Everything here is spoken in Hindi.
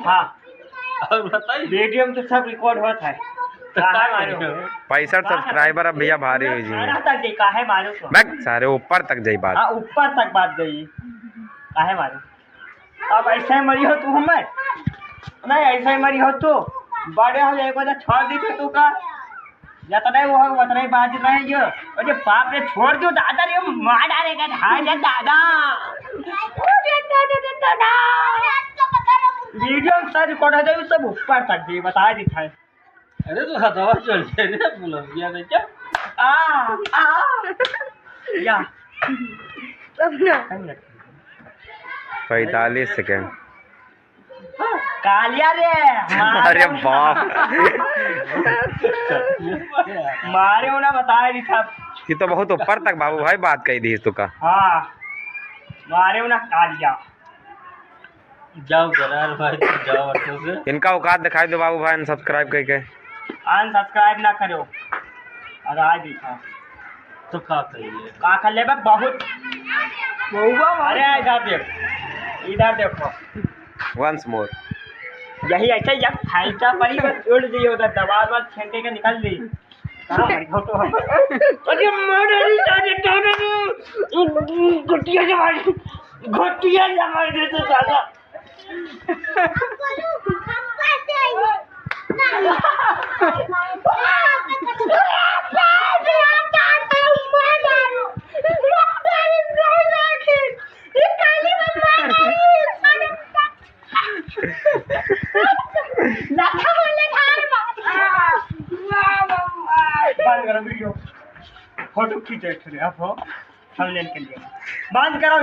हाँ और बताइए वीडियो में तो सब रिकॉर्ड होता है। तो 65 सब्सक्राइबर अब भैया भारी हो जी तक गई काहे मारो तो मैं सारे ऊपर तक जाई बात। हाँ ऊपर तक बात गई काहे मारो। अब ऐसे ही मरी हो तू हमें नहीं ऐसे ही मरी हो तू बड़े हो जाए को छोड़ दी थे तू का जितना वो है उतना ही बात रहे जो अरे बाप रे छोड़ दो दादा रे मार डालेगा हाय रे दादा वीडियो सब रिकॉर्ड हो जाए सब ऊपर तक जी बता दी था। अरे तो हथवा चल जाए रे बुलंदिया नहीं क्या या 45 सेकेंड। कालिया रे अरे बाप मारे उन्हें बताया नहीं था। ये तो बहुत ऊपर तक बाबू भाई बात कही दी तो का। हाँ मारे उन्हें कालिया जाओ गरार भाई जाओ अच्छे से इनका औकात दिखाई दो बाबू भाई सब्सक्राइब करके अनसब्सक्राइब ना करो और आज दिखा तो का कहिए का कर ले बहुत अरे इधर देखो वंस मोर यही ऐसे जब फाइटा पड़ी बस उड़ गई उधर दबा छेंटे के निकल दी अरे मोड़ी सारे दोनों गुटिया जमाई दे तो दादा वीडियो फोटो खींचे आप थंबनेल के लिए बंद करो।